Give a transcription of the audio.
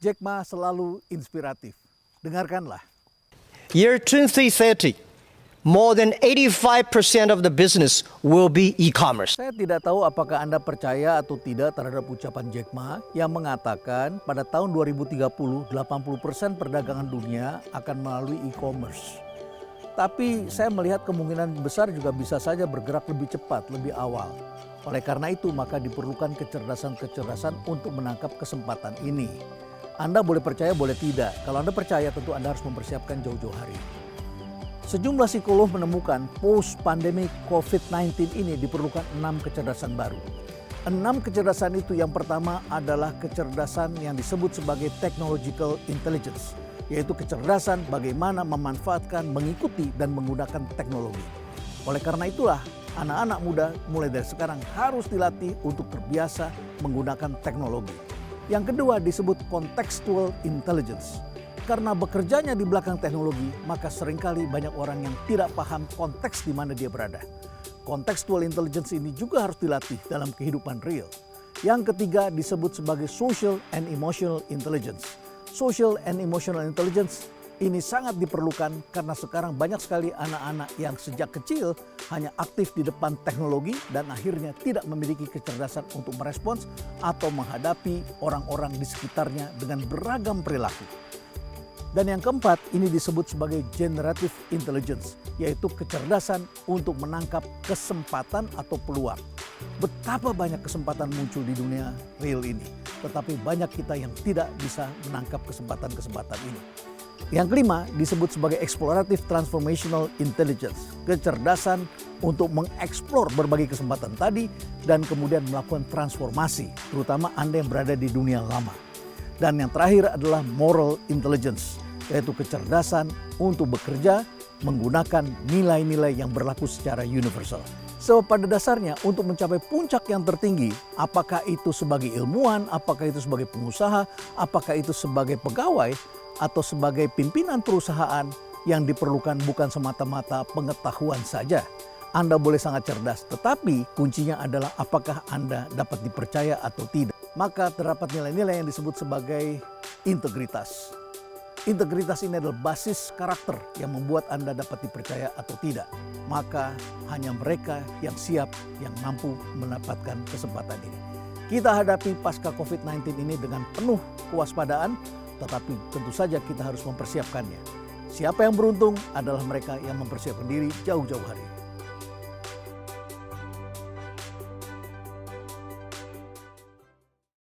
Jack Ma selalu inspiratif. Dengarkanlah. Year 2030, more than 85% of the business will be e-commerce. Saya tidak tahu apakah Anda percaya atau tidak terhadap ucapan Jack Ma yang mengatakan pada tahun 2030, 80% perdagangan dunia akan melalui e-commerce. Tapi saya melihat kemungkinan besar juga bisa saja bergerak lebih cepat, lebih awal. Oleh karena itu maka diperlukan kecerdasan-kecerdasan untuk menangkap kesempatan ini. Anda boleh percaya, boleh tidak. Kalau Anda percaya tentu Anda harus mempersiapkan jauh-jauh hari. Sejumlah psikolog menemukan post-pandemic COVID-19 ini diperlukan 6 kecerdasan baru. 6 kecerdasan itu yang pertama adalah kecerdasan yang disebut sebagai technological intelligence. Yaitu kecerdasan bagaimana memanfaatkan, mengikuti, dan menggunakan teknologi. Oleh karena itulah, anak-anak muda mulai dari sekarang harus dilatih untuk terbiasa menggunakan teknologi. Yang kedua disebut contextual intelligence. Karena bekerjanya di belakang teknologi, maka seringkali banyak orang yang tidak paham konteks di mana dia berada. Contextual intelligence ini juga harus dilatih dalam kehidupan real. Yang ketiga disebut sebagai social and emotional intelligence. Social and emotional intelligence ini sangat diperlukan karena sekarang banyak sekali anak-anak yang sejak kecil hanya aktif di depan teknologi dan akhirnya tidak memiliki kecerdasan untuk merespons atau menghadapi orang-orang di sekitarnya dengan beragam perilaku. Dan yang keempat ini disebut sebagai generative intelligence, yaitu kecerdasan untuk menangkap kesempatan atau peluang. Betapa banyak kesempatan muncul di dunia real ini, tetapi banyak kita yang tidak bisa menangkap kesempatan-kesempatan ini. Yang kelima disebut sebagai explorative transformational intelligence, kecerdasan untuk mengeksplor berbagai kesempatan tadi dan kemudian melakukan transformasi, terutama Anda yang berada di dunia lama. Dan yang terakhir adalah moral intelligence, yaitu kecerdasan untuk bekerja menggunakan nilai-nilai yang berlaku secara universal. So pada dasarnya untuk mencapai puncak yang tertinggi, apakah itu sebagai ilmuwan, apakah itu sebagai pengusaha, apakah itu sebagai pegawai, atau sebagai pimpinan perusahaan, yang diperlukan bukan semata-mata pengetahuan saja. Anda boleh sangat cerdas, tetapi kuncinya adalah apakah Anda dapat dipercaya atau tidak. Maka terdapat nilai-nilai yang disebut sebagai integritas. Integritas ini adalah basis karakter yang membuat Anda dapat dipercaya atau tidak. Maka hanya mereka yang siap yang mampu mendapatkan kesempatan ini. Kita hadapi pasca COVID-19 ini dengan penuh kewaspadaan, tetapi tentu saja kita harus mempersiapkannya. Siapa yang beruntung adalah mereka yang mempersiapkan diri jauh-jauh hari.